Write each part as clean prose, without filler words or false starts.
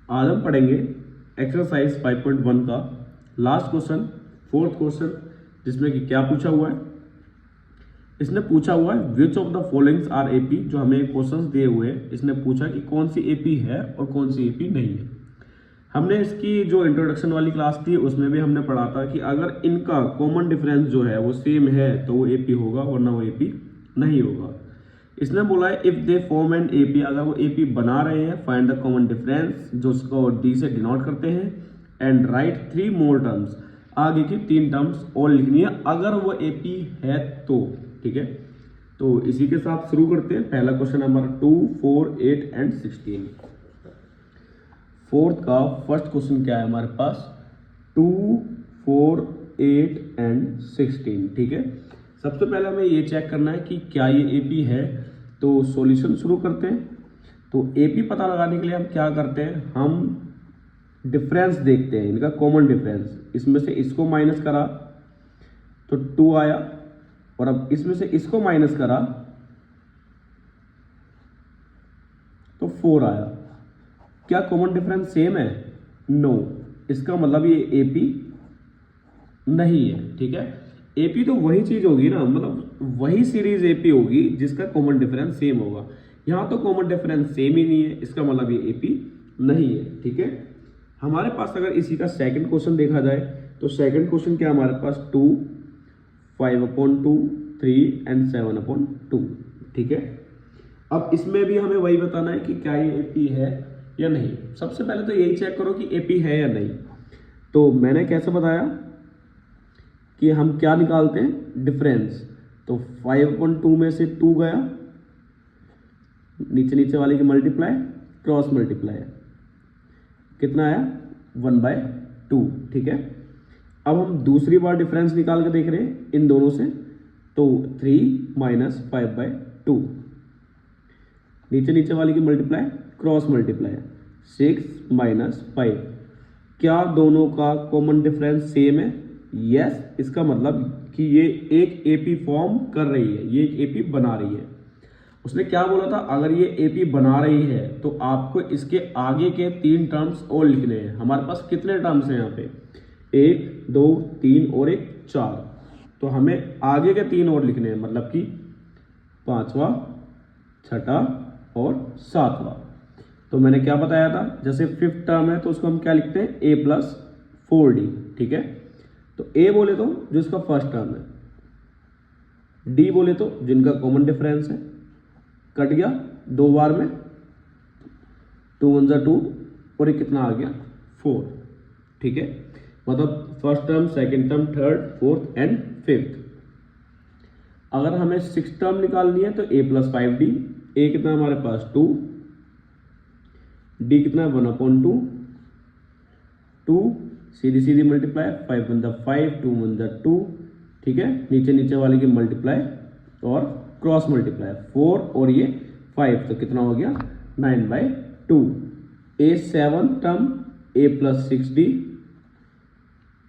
आज हम पढ़ेंगे एक्सरसाइज 5.1 का लास्ट क्वेश्चन, फोर्थ क्वेश्चन, जिसमें कि क्या पूछा हुआ है। इसने पूछा हुआ है which of the followings are AP. जो हमें क्वेश्चंस दिए हुए हैं, इसने पूछा कि कौन सी एपी है और कौन सी एपी नहीं है। हमने इसकी जो इंट्रोडक्शन वाली क्लास थी उसमें भी हमने पढ़ा था कि अगर इनका कॉमन डिफरेंस जो है वो सेम है तो वो एपी होगा, वरना वो एपी नहीं होगा। इसने बोला है if they form an AP, अगर वो एपी बना रहे हैं, फाइंड द कॉमन डिफरेंस, जो उसको डी से डिनोट करते हैं, एंड राइट 3 मोर टर्म्स, आगे की 3 टर्म्स और लिखनी है अगर वो एपी है तो। ठीक है, तो इसी के साथ शुरू करते हैं। पहला क्वेश्चन नंबर 2, 4, 8 एंड 16। फोर्थ का फर्स्ट क्वेश्चन क्या है हमारे पास, 2, 4, 8 एंड 16। ठीक है, सबसे पहले हमें ये चेक करना है कि क्या ये एपी है। तो सॉल्यूशन शुरू करते हैं। तो एपी पता लगाने के लिए हम क्या करते हैं, हम डिफरेंस देखते हैं, इनका कॉमन डिफरेंस। इसमें से इसको माइनस करा तो 2 आया, और अब इसमें से इसको माइनस करा तो 4 आया। क्या कॉमन डिफरेंस सेम है? नो। इसका मतलब ये एपी नहीं है। ठीक है, एपी तो वही चीज होगी ना, मतलब वही सीरीज एपी होगी जिसका कॉमन डिफरेंस सेम होगा। यहां तो कॉमन डिफरेंस सेम ही नहीं है, इसका मतलब ये एपी नहीं है। ठीक है, हमारे पास अगर इसी का सेकंड क्वेश्चन देखा जाए तो सेकंड क्वेश्चन क्या हमारे पास, 2, 5/2, 3 एंड 7/2। ठीक है, अब इसमें भी हमें वही बताना है कि क्या ये एपी है या नहीं। सबसे पहले तो यही चेक करो कि एपी है या नहीं। तो मैंने कैसे बताया कि हम क्या निकालते हैं, डिफरेंस। तो 5/2 में से 2 गया, नीचे नीचे वाले की मल्टीप्लाई, क्रॉस मल्टीप्लाई, कितना आया, 1/2। ठीक है, अब हम दूसरी बार डिफरेंस निकाल के देख रहे हैं इन दोनों से। तो 3 माइनस 5/2, नीचे नीचे वाले की मल्टीप्लाई, क्रॉस मल्टीप्लाई, 6 माइनस 5। क्या दोनों का कॉमन डिफरेंस सेम है? यस। इसका मतलब कि ये एक एपी फॉर्म कर रही है, ये एक एपी बना रही है। उसने क्या बोला था, अगर ये एपी बना रही है तो आपको इसके आगे के 3 टर्म्स और लिखने हैं। हमारे पास कितने टर्म्स हैं यहाँ पे, 1, 2, 3 और 1, 4। तो हमें आगे के 3 और लिखने हैं, मतलब कि 5वां, 6वां और 7वां। तो मैंने क्या बताया था, जैसे 5th टर्म है तो उसको हम क्या लिखते हैं, a + 4d। ठीक है, तो a बोले तो जो इसका फर्स्ट टर्म है, d बोले तो जिनका कॉमन डिफरेंस है, कट गया 2 बार में, 2 × 2 और ये कितना आ गया, 4। ठीक है, मतलब first term, second term, third, fourth and 5th। अगर हमें 6th टर्म निकालनी है तो a + 5d। a कितना हमारे पास 2, d कितना है 1/2, 2 सीधी सीधी मल्टीप्लाई, 5 × 5, 2 × 2। ठीक है, नीचे नीचे वाले की मल्टीप्लाई और क्रॉस मल्टीप्लाई, 4 और ये 5, तो कितना हो गया 9/2। a 7th term, a + 6d,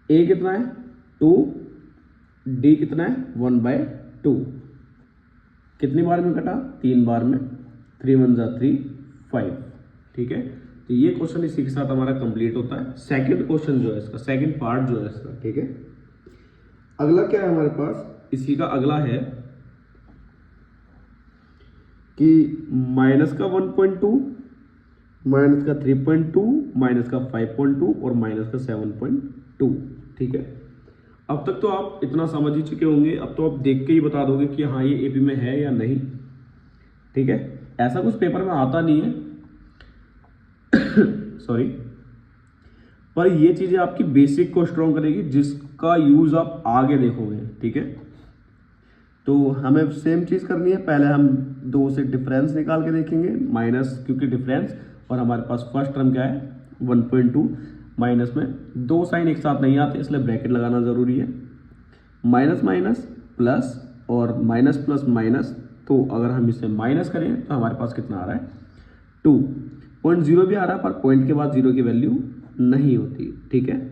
a कितना है 2, d कितना है 1/2। कितनी बार में कटा, 3 बार में, 3 × 3, 5। ठीक है, तो ये क्वेश्चन इसी के साथ हमारा कंप्लीट होता है। सेकंड क्वेश्चन जो है इसका, सेकंड पार्ट जो है इसका। ठीक है, अगला क्या है हमारे पास, इसी का अगला है कि माइनस का 1.2, माइनस का 3.2, माइनस का 5.2 और माइनस का 7.2। ठीक है, अब तक तो आप इतना समझ ही चुके होंगे, अब तो आप देख के ही बता दोगे कि हाँ ये एपी में है या नहीं। ठीक है, ऐसा कुछ पेपर में आता नहीं है सॉरी, पर ये चीजें आपकी बेसिक को स्ट्रॉन्ग करेगी, जिसका यूज आप आगे देखोगे। ठीक है, तो हमें सेम चीज करनी है। पहले हम 2 से डिफरेंस निकाल के देखेंगे, माइनस, क्योंकि डिफरेंस, और हमारे पास फर्स्ट टर्म क्या है 1.2, माइनस में 2 साइन एक साथ नहीं आते इसलिए ब्रैकेट लगाना जरूरी है। माइनस माइनस प्लस और माइनस प्लस माइनस, तो अगर हम इसे माइनस करें तो हमारे पास कितना आ रहा है 2.0 भी आ रहा है, पर पॉइंट के बाद 0 की वैल्यू नहीं होती। ठीक है,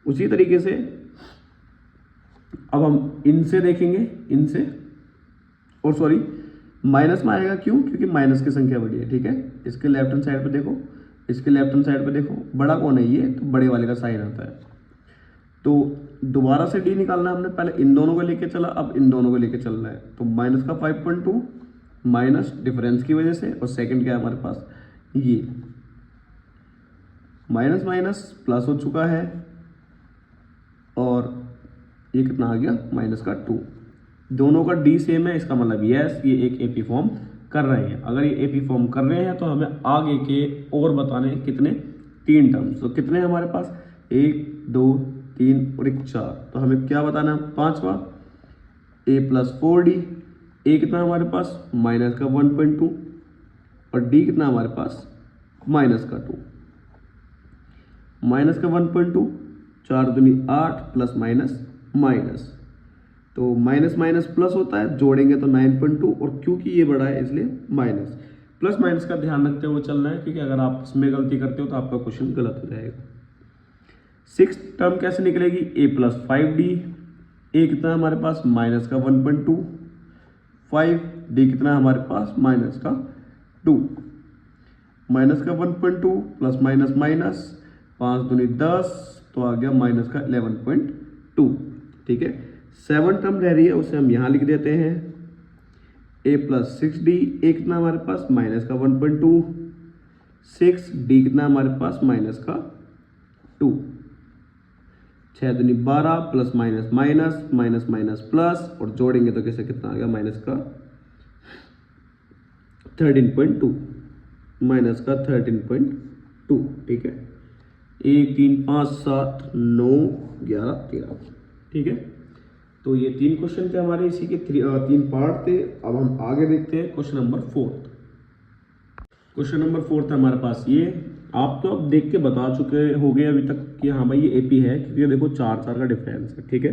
उसी तरीके से अब हम इनसे देखेंगे, इनसे, और सॉरी माइनस में आएगा, क्यों, क्योंकि माइनस की संख्या बड़ी है। ठीक है, इसके लेफ्ट हैंड साइड पे देखो इसके लेफ्ट हैंड साइड पे देखो बड़ा कौन है ये, तो बड़े वाले का साइन आता है। तो दोबारा से डी निकालना है हमने, पहले इन दोनों को लेके चला, अब इन दोनों को लेके चलना है। तो माइनस का 5.2 माइनस डिफरेंस की वजह से, और सेकंड क्या है हमारे पास ये माइनस माइनस प्लस हो चुका है, और ये कितना आ गया माइनस का 2। दोनों का डी सेम है, इसका मतलब यस ये एक एपी फॉर्म कर रहे हैं। अगर ये एपी फॉर्म कर रहे हैं तो हमें आगे के और बताने हैं कितने, 3 टर्म्स। तो कितने हैं हमारे पास, 1 2 3 और 1 4। तो हमें क्या बताना है, पांचवा a प्लस 4d। ए कितना हमारे पास माइनस का 1.2 और डी कितना हमारे पास माइनस का 2। माइनस का 1.2, 4 दूनी 8 प्लस माइनस माइनस, तो माइनस माइनस प्लस होता है, जोड़ेंगे तो 9.2, और क्योंकि ये बड़ा है इसलिए माइनस। प्लस माइनस का ध्यान रखते हुए चलना है, क्योंकि अगर आप इसमें गलती करते हो तो आपका क्वेश्चन गलत हो जाएगा। 6th टर्म कैसे निकलेगी, a प्लस 5d। ए कितना हमारे पास माइनस का 1.2, 5 डी कितना हमारे पास माइनस का 2। माइनस का 1.2 प्लस माइनस माइनस, 5 दूनी 10, तो आ गया माइनस का 11.2। ठीक है, 7 टर्म रह रही है, उसे हम यहाँ लिख देते हैं a प्लस 6d। ए कितना हमारे पास माइनस का 1.2, 6 डी कितना हमारे पास माइनस का 2। 6 दूनी 12 plus minus minus, minus minus plus, और जोड़ेंगे तो कैसे कितना आ गया माइनस का 13.2, माइनस का 13.2। ठीक है, 1 3 5 7 9 11 13। ठीक है, तो ये 3 क्वेश्चन थे हमारे, इसी के 3 पार्ट थे। अब हम आगे देखते हैं क्वेश्चन नंबर 4। क्वेश्चन नंबर 4 था हमारे पास ये। आप तो अब देख के बता चुके होंगे अभी तक कि हाँ भाई ये एपी है, क्योंकि देखो 4 का डिफरेंस है। ठीक है,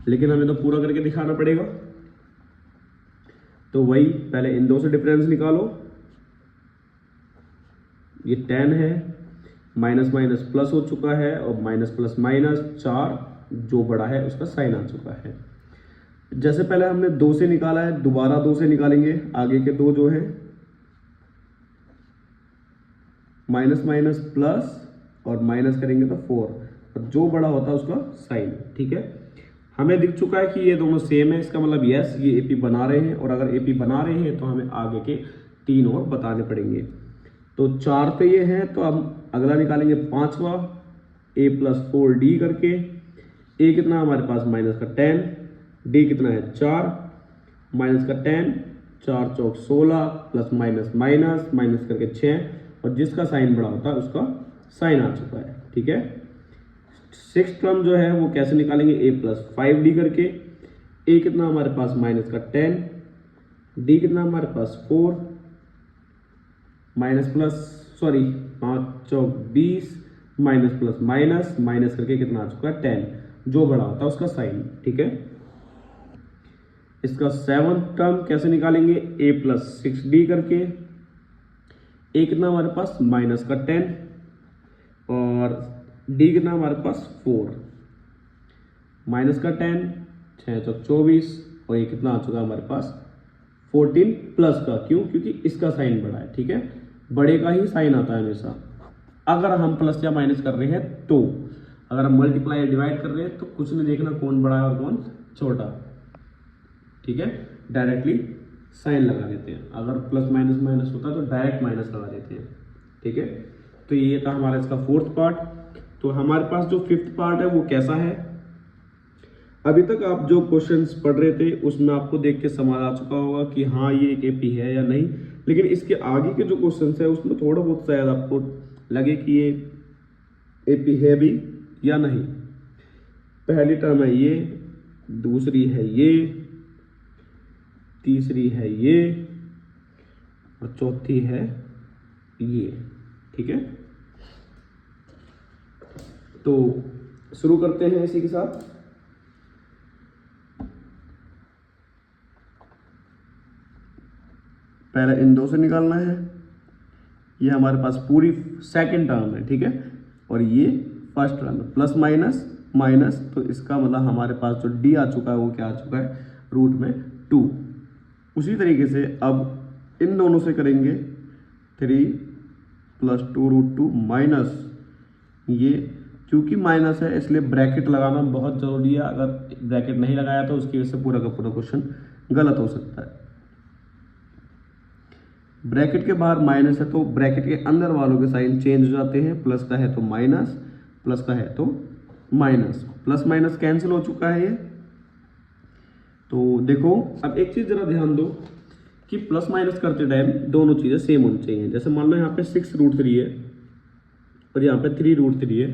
लेकिन हमें तो पूरा करके दिखाना पड़ेगा। तो वही पहले इन दो से डिफरेंस निकालो। ये 10 है, माइनस माइनस प्लस हो चुका है, और माइनस प्लस माइनस 4 जो बड़ा है उसका साइन आ चुका है। जैसे पहले हमने 2 से निकाला है, दोबारा 2 से निकालेंगे। आगे के 2 जो है माइनस माइनस प्लस, और माइनस करेंगे तो 4, और जो बड़ा होता है उसका साइन। ठीक है, हमें दिख चुका है कि ये दोनों सेम है, इसका मतलब यस ये एपी बना रहे हैं। और अगर एपी बना रहे हैं तो हमें आगे के 3 और बताने पड़ेंगे। तो 4 पे ये है, तो अब अगला निकालेंगे 5वां, a प्लस 4d करके। a कितना हमारे पास माइनस का 10, d कितना है 4, माइनस का 10, 4 चौक 16 प्लस माइनस माइनस, माइनस करके 6, और जिसका साइन बड़ा होता है उसका साइन आ चुका है। ठीक है, 6th टर्म जो है वो कैसे निकालेंगे, a प्लस 5d करके। a कितना हमारे पास माइनस का 10, d कितना हमारे पास 4, माइनस प्लस 5 चौक 20, माइनस प्लस माइनस, माइनस करके कितना आ चुका है 10, जो बड़ा होता है उसका साइन। ठीक है, इसका 7th टर्म कैसे निकालेंगे, a प्लस 6d करके। a कितना हमारे पास माइनस का 10, और d कितना हमारे पास 4, माइनस का 10, 6 चौक 24, और ये कितना आ चुका है हमारे पास 14 प्लस का। क्यों, क्योंकि इसका साइन बड़ा है। ठीक है, बड़े का ही साइन आता है हमेशा, अगर हम प्लस या माइनस कर रहे हैं तो। अगर हम मल्टीप्लाई या डिवाइड कर रहे हैं तो कुछ नहीं देखना कौन बड़ा है और कौन छोटा। ठीक है, डायरेक्टली साइन लगा देते हैं। अगर प्लस माइनस माइनस होता है तो डायरेक्ट माइनस लगा देते हैं। ठीक है, तो ये था हमारा इसका 4th पार्ट। तो हमारे पास जो 5th पार्ट है वो कैसा है, अभी तक आप जो क्वेश्चंस पढ़ रहे थे उसमें आपको देख के समझ आ चुका होगा कि हाँ ये एक एपी है या नहीं। लेकिन इसके आगे के जो क्वेश्चंस है उसमें थोड़ा बहुत शायद आपको लगे कि ये एपी है भी या नहीं। पहली टर्म है ये, दूसरी है ये, तीसरी है ये, और चौथी है ये। ठीक है, तो शुरू करते हैं इसी के साथ। पहले इन 2 से निकालना है। ये हमारे पास पूरी 2nd टर्म है। ठीक है, और ये 1st टर्म है, प्लस माइनस माइनस, तो इसका मतलब हमारे पास जो डी आ चुका है वो क्या आ चुका है रूट में 2। उसी तरीके से अब इन दोनों से करेंगे 3 प्लस 2√2 माइनस ये, क्योंकि माइनस है इसलिए ब्रैकेट लगाना बहुत ज़रूरी है। अगर ब्रैकेट नहीं लगाया तो उसकी वजह से पूरा का पूरा क्वेश्चन गलत हो सकता है। ब्रैकेट के बाहर माइनस है तो ब्रैकेट के अंदर वालों के साइन चेंज हो जाते हैं। प्लस का है तो माइनस, प्लस का है तो माइनस, प्लस माइनस कैंसिल हो चुका है ये। तो देखो अब एक चीज़ जरा ध्यान दो कि प्लस माइनस करते टाइम दोनों चीज़ें सेम होनी चाहिए। जैसे मान लो यहाँ पे 6√3 है और यहाँ पे 3√3 है,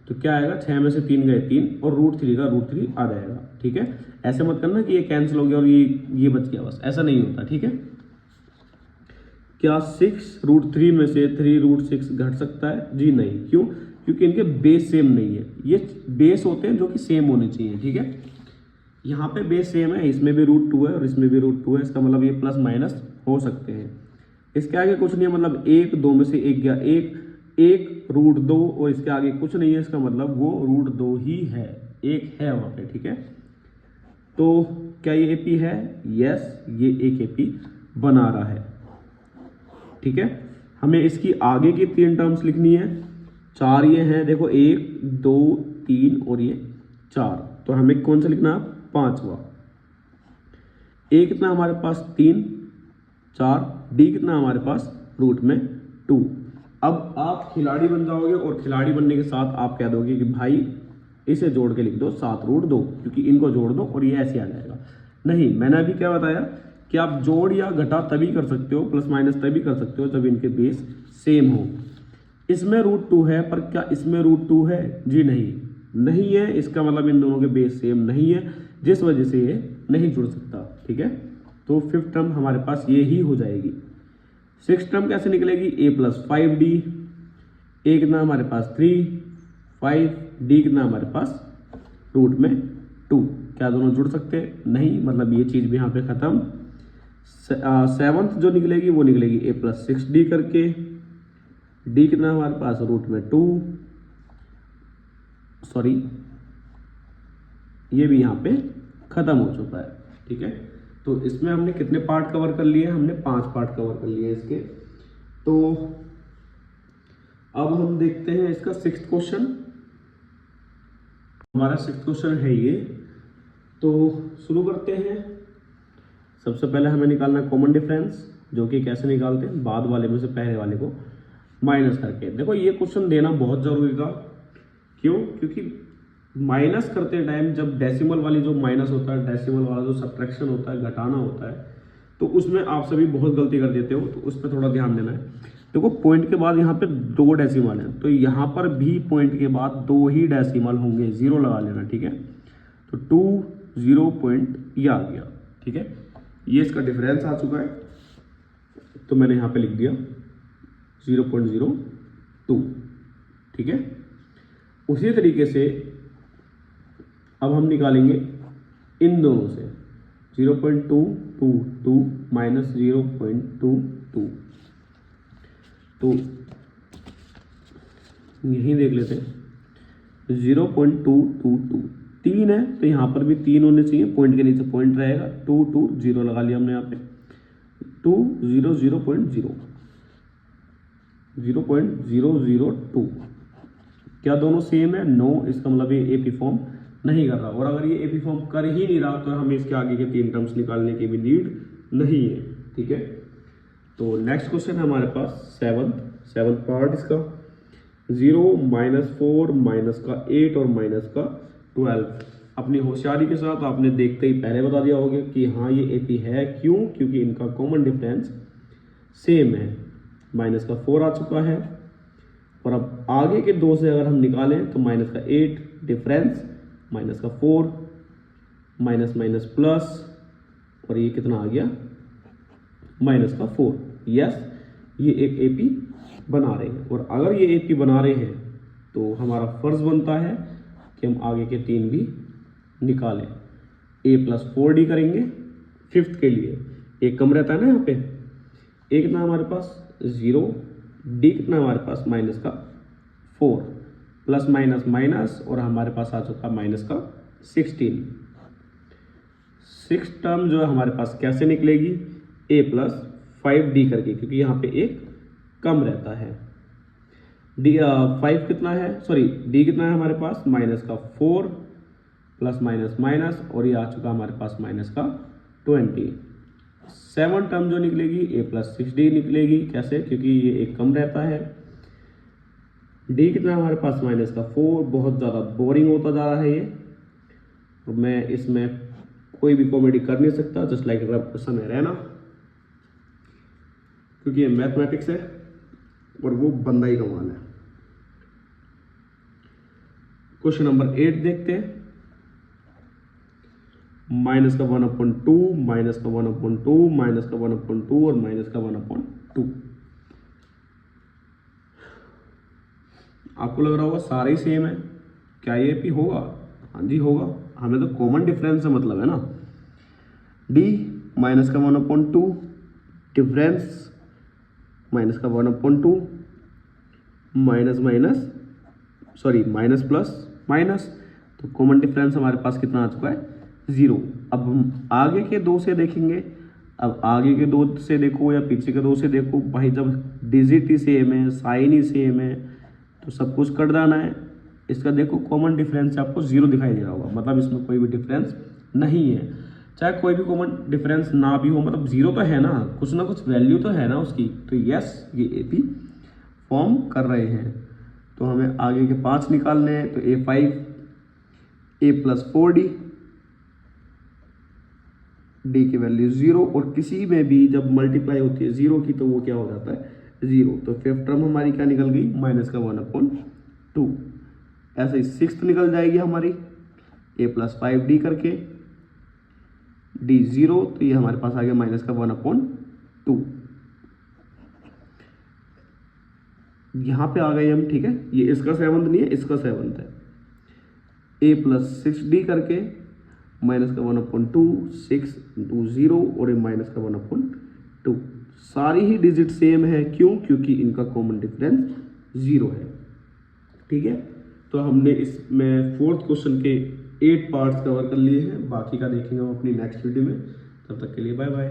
तो क्या आएगा, 6 में से 3 गए 3 और √3 का √3 आ जाएगा। ठीक है, ऐसे मत करना कि ये कैंसिल हो गया और ये बच गया, बस ऐसा नहीं होता। ठीक है, क्या 6√3 में से 3√6 घट सकता है? जी नहीं। क्यों? क्योंकि इनके बेस सेम नहीं है। ये बेस होते हैं जो कि सेम होने चाहिए। ठीक है, यहाँ पे बेस सेम है, इसमें भी √2 है और इसमें भी √2 है, इसका मतलब ये प्लस माइनस हो सकते हैं। इसके आगे कुछ नहीं है, मतलब 1 2 में से 1 गया, 1 √2 और इसके आगे कुछ नहीं है, इसका मतलब वो √2 ही है, 1 है वहाँ पे। ठीक है, तो क्या ये एपी है? यस, ये एक एपी बना रहा है। ठीक है, हमें इसकी आगे की 3 टर्म्स लिखनी है। 4 ये हैं, देखो 1 2 3 और ये 4, तो हमें कौन सा लिखना है? 5वां। ए कितना हमारे पास? 3 4, डी कितना हमारे पास? रूट में 2। अब आप खिलाड़ी बन जाओगे और खिलाड़ी बनने के साथ आप कह दोगे कि भाई इसे जोड़ के लिख दो 7√2, क्योंकि इनको जोड़ दो और ये ऐसे आ जाएगा। नहीं, मैंने अभी क्या बताया कि आप जोड़ या घटा तभी कर सकते हो, प्लस माइनस तभी कर सकते हो जब इनके बेस सेम हो। इसमें √2 है, पर क्या इसमें √2 है? जी नहीं है। इसका मतलब इन दोनों के बेस सेम नहीं है, जिस वजह से ये नहीं जुड़ सकता। ठीक है, तो 5th टर्म हमारे पास ये ही हो जाएगी। 6th टर्म कैसे निकलेगी? a + 5d, a कितना हमारे पास? 3 5, d कितना हमारे पास? रूट में 2। क्या दोनों जुड़ सकते हैं? नहीं, मतलब ये चीज़ भी यहाँ पे ख़त्म। 7th जो निकलेगी वो निकलेगी a + 6d करके, d कितना हमारे पास? रूट में 2, सॉरी ये भी यहाँ पे ख़त्म हो चुका है। ठीक है, तो इसमें हमने कितने पार्ट कवर कर लिए? हमने 5 पार्ट कवर कर लिए इसके। तो अब हम देखते हैं इसका 6th क्वेश्चन। हमारा 6th क्वेश्चन है ये, तो शुरू करते हैं। सबसे पहले हमें निकालना है कॉमन डिफरेंस, जो कि कैसे निकालते हैं? बाद वाले में से पहले वाले को माइनस करके। देखो ये क्वेश्चन देना बहुत ज़रूरी था। क्यों? क्योंकि माइनस करते टाइम जब डेसिमल वाली जो माइनस होता है, डेसिमल वाला जो सब्ट्रैक्शन होता है, घटाना होता है, तो उसमें आप सभी बहुत गलती कर देते हो, तो उस पर थोड़ा ध्यान देना है। देखो पॉइंट के बाद यहाँ पे 2 डेसिमल हैं, तो यहाँ पर भी पॉइंट के बाद 2 ही डेसिमल होंगे, 0 लगा लेना। ठीक है, तो 2 0 पॉइंट ये आ गया। ठीक है, ये इसका डिफरेंस आ चुका है, तो मैंने यहाँ पे लिख दिया 0.02। ठीक है, उसी तरीके से अब हम निकालेंगे इन दोनों से 0.222 माइनस 0.22, तो यहीं देख लेते हैं। 0.222 3 है, तो यहाँ पर भी 3 होने चाहिए, पॉइंट के नीचे पॉइंट रहेगा। 2 2 0 लगा लिया हमने यहाँ पे। 2 0 0.002। क्या दोनों सेम है? नो, इसका मतलब ये एपी फॉर्म नहीं कर रहा। और अगर ये एपी फॉर्म कर ही नहीं रहा तो हमें इसके आगे के 3 टर्म्स निकालने की भी नीड नहीं है। ठीक है, तो नेक्स्ट क्वेश्चन है हमारे पास 7th पार्ट इसका। 0 -4 माइनस का 8 और माइनस का 12। अपनी होशियारी के साथ आपने देखते ही पहले बता दिया होगा कि हाँ ये एपी है। क्यों? क्योंकि इनका कॉमन डिफरेंस सेम है। माइनस का 4 आ चुका है, और अब आगे के 2 से अगर हम निकालें तो माइनस का 8 डिफरेंस, माइनस का 4, माइनस माइनस प्लस, और ये कितना आ गया? माइनस का 4। यस, ये एक एपी बना रहे हैं, और अगर ये एपी बना रहे हैं तो हमारा फर्ज बनता है कि हम आगे के 3 भी निकालें। a + 4d करेंगे 5th के लिए। एक कम रहता है ना यहाँ पे। a कितना हमारे पास? 0, d कितना हमारे पास? माइनस का 4, प्लस माइनस माइनस, और हमारे पास आ चुका माइनस का 16। 6th टर्म जो है हमारे पास कैसे निकलेगी? a + 5d करके, क्योंकि यहाँ पे एक कम रहता है। डी 5 कितना है, सॉरी डी कितना है हमारे पास, माइनस का 4 प्लस माइनस माइनस, और ये आ चुका हमारे पास माइनस का 20। 7 टर्म जो निकलेगी ए प्लस 6d निकलेगी। कैसे, क्योंकि ये एक कम रहता है। डी कितना है हमारे पास, माइनस का 4। बहुत ज़्यादा बोरिंग होता जा रहा है ये, तो मैं इसमें कोई भी कॉमेडी कर नहीं सकता, जस्ट लाइक समय रहना, क्योंकि ये मैथमेटिक्स है और वो बंदा ही कमाल है। क्वेश्चन नंबर 8 देखते हैं। माइनस का 1/2, माइनस का 1/2, माइनस का 1/2 और माइनस का 1/2। आपको लग रहा होगा सारे ही सेम है, क्या ये भी होगा? हाँ जी होगा, हमें तो कॉमन डिफरेंस से मतलब है ना। डी माइनस का 1/2, डिफरेंस माइनस का 1/2, minus minus sorry minus plus minus, तो कॉमन डिफरेंस हमारे पास कितना आ चुका है, 0। अब हम आगे के 2 से देखेंगे। अब आगे के 2 से देखो या पीछे के 2 से देखो, भाई जब डिजिट ही सेम है, साइन ही सेम है, तो सब कुछ कट जाना है। इसका देखो कॉमन डिफरेंस आपको 0 दिखाई दे रहा होगा, मतलब इसमें कोई भी डिफरेंस नहीं है। चाहे कोई भी कॉमन डिफरेंस ना भी हो, मतलब 0 तो है ना, कुछ ना कुछ वैल्यू तो है ना उसकी। तो यस, ये ए पी फॉर्म कर रहे हैं। तो हमें आगे के 5 निकालने हैं, तो A5 A plus 4D, D की वैल्यू 0, और किसी में भी जब मल्टीप्लाई होती है 0 की तो वो क्या हो जाता है, 0। तो 5th टर्म हमारी क्या निकल गई, माइनस का 1/2। ऐसे ही 6th निकल जाएगी हमारी, A प्लस 5D करके, डी 0, तो ये हमारे पास आ गया माइनस का 1/2। यहाँ पे आ गए हम, ठीक है। ये इसका 7th नहीं है, इसका 7th है। A प्लस 6D करके माइनस का 1/2, 6 × 0 और ये माइनस का 1/2। सारी ही डिजिट सेम है, क्यों? क्योंकि इनका कॉमन डिफरेंस 0 है, ठीक है। तो हमने इसमें 4th क्वेश्चन के 8 पार्ट्स कवर कर लिए हैं, बाकी का देखेंगे हम अपनी नेक्स्ट वीडियो में। तब तक के लिए बाय बाय।